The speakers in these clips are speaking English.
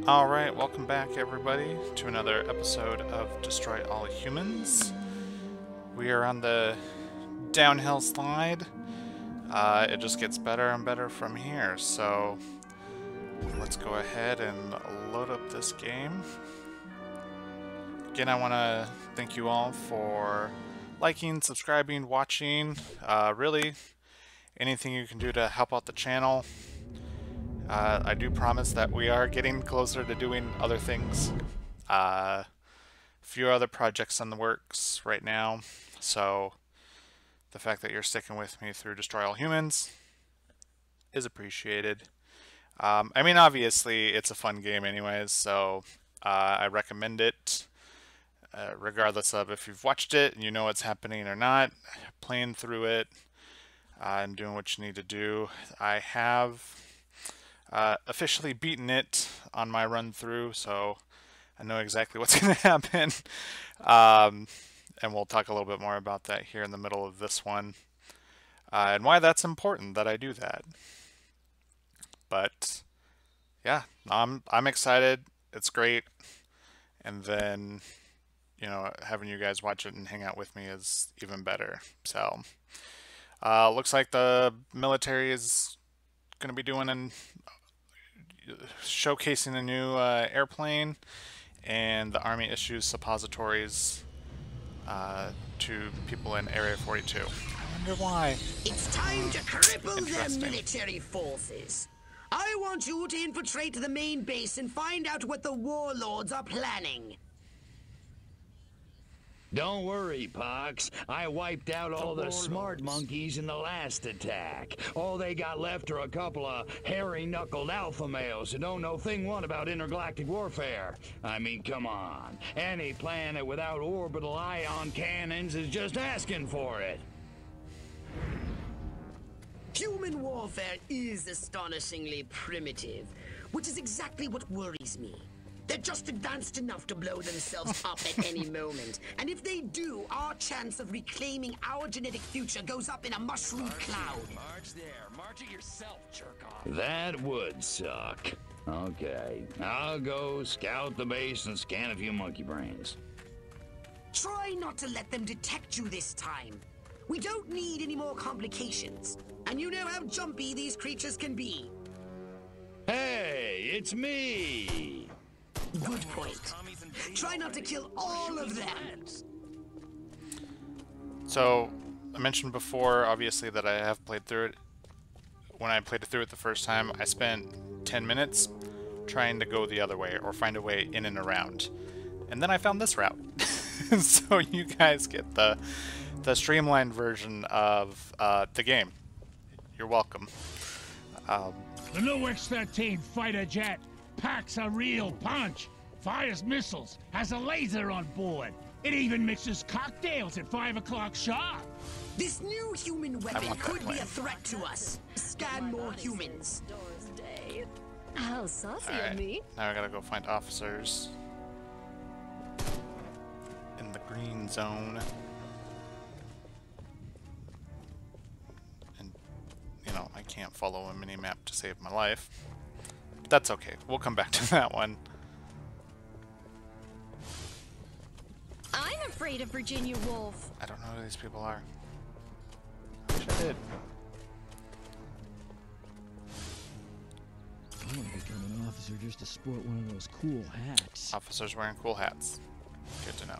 Alright, welcome back everybody to another episode of Destroy All Humans. We are on the downhill slide. It just gets better and better from here, so let's go ahead and load up this game. Again, I want to thank you all for liking, subscribing, watching. Really, anything you can do to help out the channel. I do promise that we are getting closer to doing other things. A few other projects in the works right now, so the fact that you're sticking with me through Destroy All Humans is appreciated. I mean, obviously, it's a fun game anyways, so I recommend it, regardless of if you've watched it and you know what's happening or not. Playing through it and doing what you need to do. I have officially beaten it on my run through, so I know exactly what's going to happen. And we'll talk a little bit more about that here in the middle of this one, and why that's important that I do that. But yeah, I'm excited. It's great, and then having you guys watch it and hang out with me is even better. So looks like the military is going to be doing an showcasing a new airplane, and the Army issues suppositories to people in Area 42. I wonder why. It's time to cripple their military forces. I want you to infiltrate the main base and find out what the warlords are planning. Don't worry, Pox. I wiped out all the smart monkeys in the last attack. All they got left are a couple of hairy-knuckled alpha males who don't know thing one about intergalactic warfare. I mean, come on. Any planet without orbital ion cannons is just asking for it. Human warfare is astonishingly primitive, which is exactly what worries me. They're just advanced enough to blow themselves up at any moment. And if they do, our chance of reclaiming our genetic future goes up in a mushroom cloud. March there. March it yourself, jerk off. That would suck. Okay, I'll go scout the base and scan a few monkey brains. Try not to let them detect you this time. We don't need any more complications. And you know how jumpy these creatures can be. Hey, it's me! Good point. Try not to kill all of them. So, I mentioned before, obviously, that I have played through it. When I played it through it the first time, I spent 10 minutes trying to go the other way, or find a way in and around. And then I found this route. So you guys get the streamlined version of the game. You're welcome. The new X-13 fighter jet packs a real punch, fires missiles, has a laser on board. It even mixes cocktails at 5 o'clock sharp. This new human weapon could be a threat to us. Scan more humans. How saucy Alright, of me. now I gotta go find officers in the green zone. And, I can't follow a mini-map to save my life. But that's okay. We'll come back to that one. I'm afraid of Virginia Woolf. I don't know who these people are. I wish I did. I want to become an officer just to sport one of those cool hats. Officers wearing cool hats. Good to know.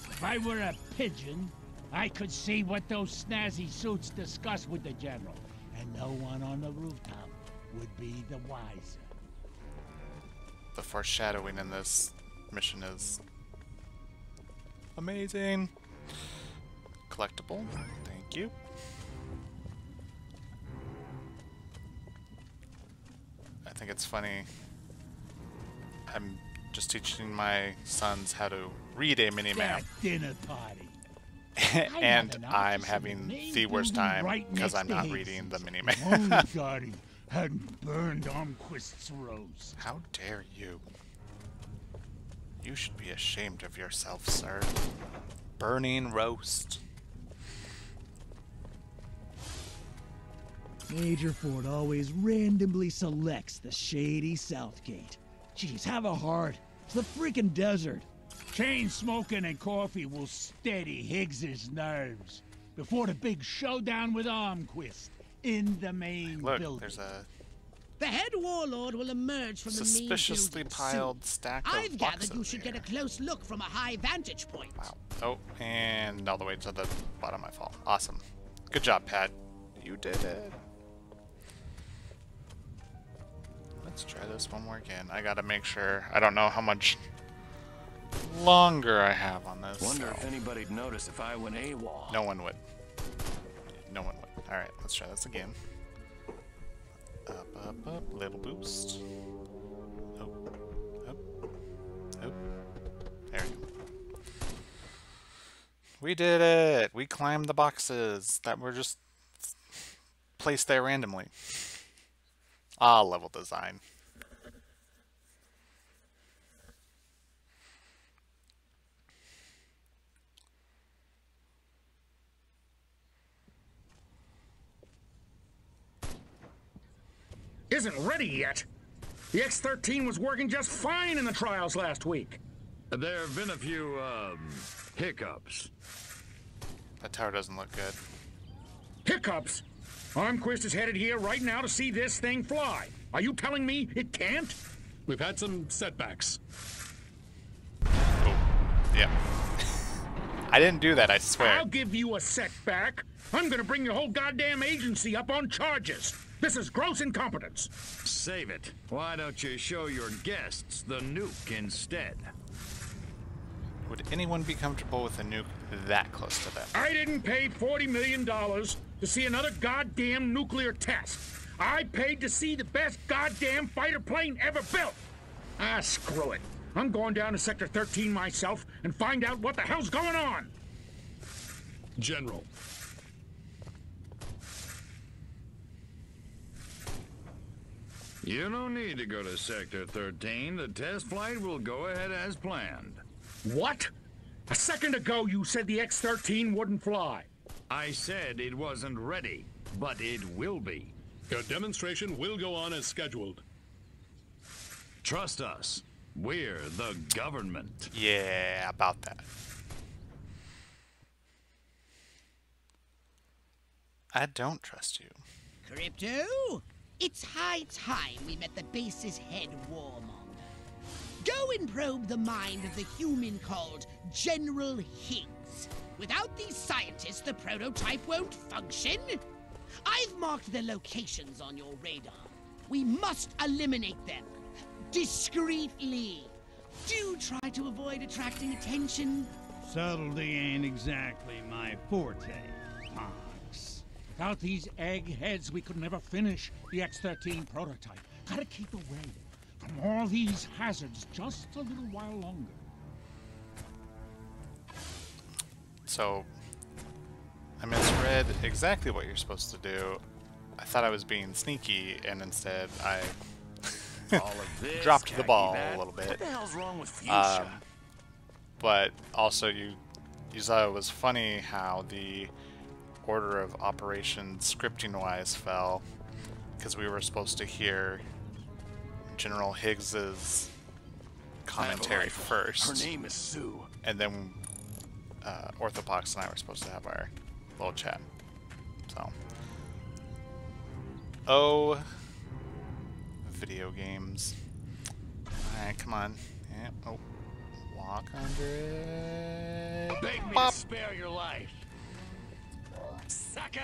If I were a pigeon, I could see what those snazzy suits discuss with the general, and no one on the rooftop would be the wiser. The foreshadowing in this mission is amazing. Collectible. Thank you. I think it's funny. I'm just teaching my sons how to read a mini-map. That dinner party. And I'm having the worst time because I'm not reading the mini-map. Gardy hadn't burned Armquist's rose. How dare you? You should be ashamed of yourself, sir. Burning roast. Major Ford always randomly selects the shady Southgate. Jeez, have a heart. It's the freaking desert. Chain smoking and coffee will steady Higgs's nerves before the big showdown with Armquist in the main Look, building. there's a The head warlord will emerge from the main suspiciously building piled soon. stack of I've boxes gathered you should here. get a close look from a high vantage point. Wow. Oh, and all the way to the bottom I fall. Awesome. Good job, Pat. You did it. Let's try this one more again. I gotta make sure. I don't know how much longer I have on this. Wonder so if anybody'd notice if I went AWOL. no one would. No one would. Alright, let's try this again. Up, up, up. Little boost. Up, up, up. There we go. We did it! We climbed the boxes that were just placed there randomly. Ah, level design. Isn't ready yet. The X-13 was working just fine in the trials last week. There have been a few, hiccups. That tower doesn't look good. Hiccups? Armquist is headed here right now to see this thing fly. Are you telling me it can't? We've had some setbacks. Oh, yeah. I didn't do that, I swear. I'll give you a setback. I'm gonna bring your whole goddamn agency up on charges. This is gross incompetence. Save it. Why don't you show your guests the nuke instead? Would anyone be comfortable with a nuke that close to them? I didn't pay $40 million to see another goddamn nuclear test. I paid to see the best goddamn fighter plane ever built. Ah, screw it. I'm going down to Sector 13 myself and find out what the hell's going on. General. You don't need to go to Sector 13. The test flight will go ahead as planned. What? A second ago you said the X-13 wouldn't fly. I said it wasn't ready, but it will be. Your demonstration will go on as scheduled. Trust us. We're the government. Yeah, about that. I don't trust you. Crypto? It's high time we met the base's head warmonger. Go and probe the mind of the human called General Higgs. Without these scientists, the prototype won't function. I've marked their locations on your radar. We must eliminate them. Discreetly. Do try to avoid attracting attention. Subtlety ain't exactly my forte, Pox. Without these eggheads, we could never finish the X-13 prototype. Gotta keep away from all these hazards just a little while longer. So, I misread exactly what you're supposed to do. I thought I was being sneaky, and instead I All of this, dropped the khaki ball bat. a little bit. What the hell's wrong with Fuchsia? But also you thought it was funny how the order of operations scripting-wise fell, because we were supposed to hear General Higgs's commentary first. Her name is Sue. And then Orthopox and I were supposed to have our little chat. So, oh, video games. Alright, come on. Yeah. Oh, walk under it. Beg me Bop. to spare your life. Sucker!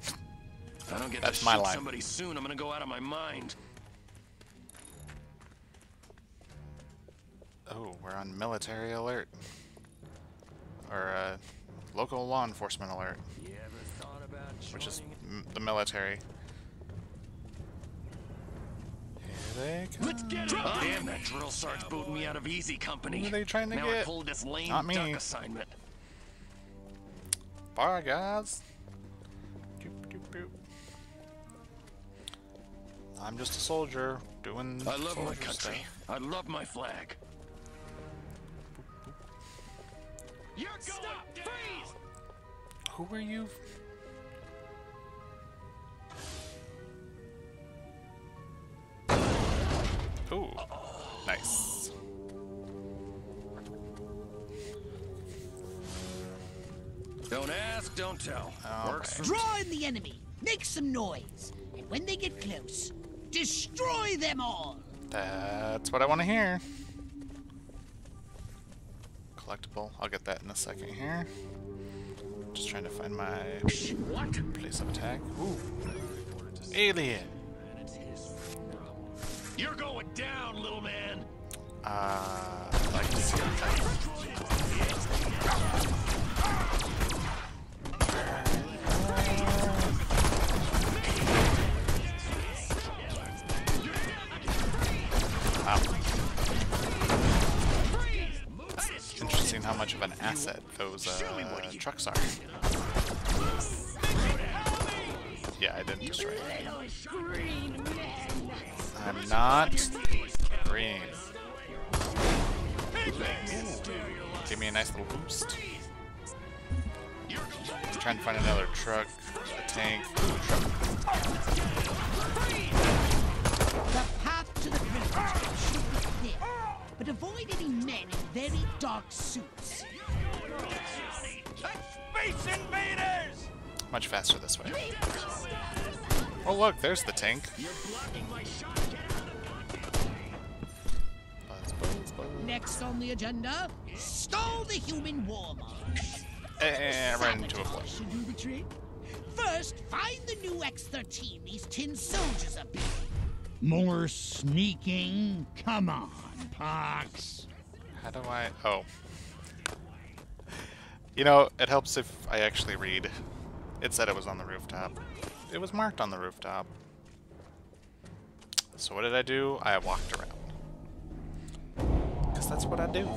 If I don't get That's to my shoot line. somebody soon, I'm gonna go out of my mind. Oh, we're on military alert. Or local law enforcement alert, You ever thought about which is joining the military. Here they come. Let's get it! Damn, that drill serge's booting me out of easy company. Who are they trying to now get? I pulled this lame Not me. duck assignment. Bye, guys. Doop, doop, doop. I'm just a soldier doing I love my soldier country. stuff. I love my flag. You're going down! Freeze! Who are you? Ooh. Don't ask, don't tell. Works for Draw in the enemy. Make some noise. And when they get close, destroy them all. That's what I want to hear. Collectible. I'll get that in a second here. Just trying to find my place of attack. Ooh. Alien. You're going down, little man. I'd like to see Wow. It's interesting how much of an asset those trucks are. Yeah, I didn't destroy it. I'm not green. Give me a nice little boost. Trying to find another truck, a tank, truck. The path to the perimeter should be clear, but avoid any men in very dark suits. Space invaders! Much faster this way. Oh look, there's the tank. Next on the agenda, stall the human war marks. And ran into a blow. Should do the trick. First, find the new X-13 these tin soldiers are building. More sneaking? Come on, Pox. How do I... Oh. You know, it helps if I actually read. It said it was on the rooftop. It was marked on the rooftop. So what did I do? I walked around. Because that's what I do.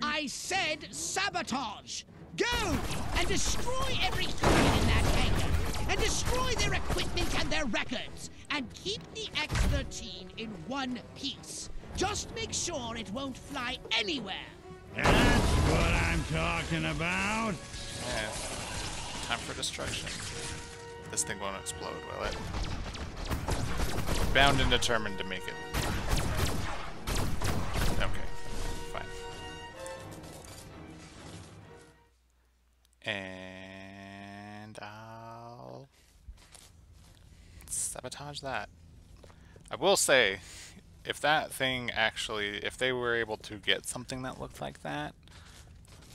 I said sabotage! Go! And destroy every human in that hangar! And destroy their equipment and their records! And keep the X-13 in one piece! Just make sure it won't fly anywhere! That's what I'm talking about. Yeah. Time for destruction. This thing won't explode, will it? Bound and determined to make it. Okay. Fine. And I'll sabotage that. I will say, if that thing actually, if they were able to get something that looked like that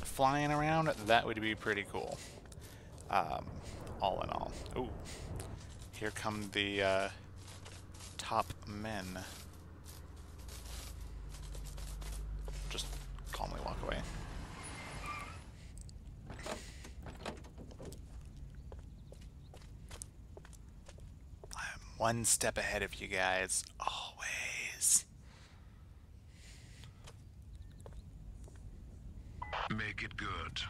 flying around, that would be pretty cool. All in all. Ooh. Here come the top men. Just calmly walk away. I'm one step ahead of you guys, always. Make it good.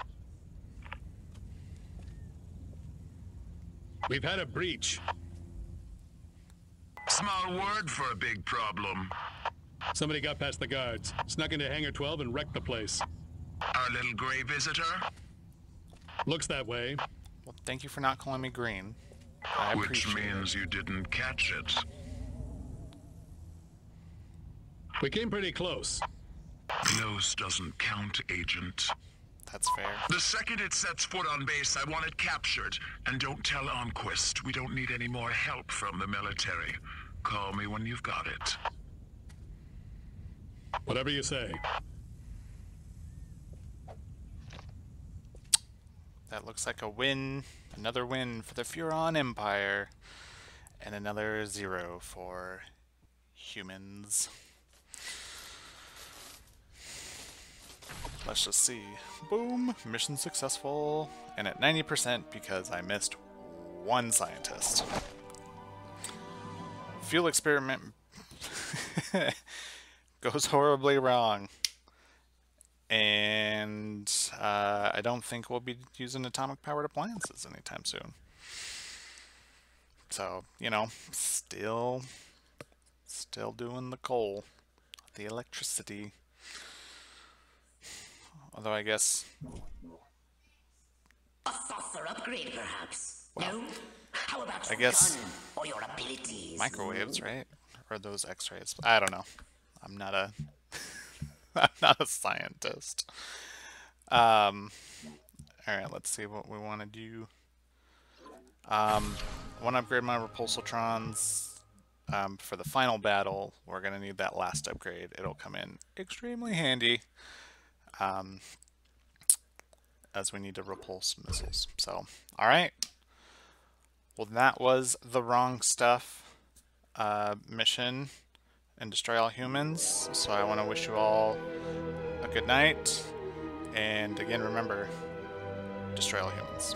We've had a breach. Small word for a big problem. Somebody got past the guards, snuck into Hangar 12 and wrecked the place. Our little gray visitor? Looks that way. Well, thank you for not calling me green. I Which appreciate means you didn't catch it. We came pretty close. Close doesn't count, Agent. That's fair. The second it sets foot on base, I want it captured. And don't tell Enquist. We don't need any more help from the military. Call me when you've got it. Whatever you say. That looks like a win. Another win for the Furon Empire. And another 0 for humans. Let's just see. Boom! Mission successful. And at 90% because I missed one scientist. Fuel experiment goes horribly wrong. And I don't think we'll be using atomic-powered appliances anytime soon. So, you know, still doing the coal, the electricity. Although I guess... A saucer upgrade, perhaps? Well, no? How about I your guess gun or your abilities? microwaves, right? Or those X-rays? I don't know. I'm not a... I'm not a scientist. Alright, let's see what we want to do. I want to upgrade my Repulsotrons. For the final battle, we're going to need that last upgrade. It'll come in extremely handy. As we need to repulse missiles. So, alright. Well, that was the Wrong Stuff mission and Destroy All Humans. So I want to wish you all a good night. And again, remember, destroy all humans.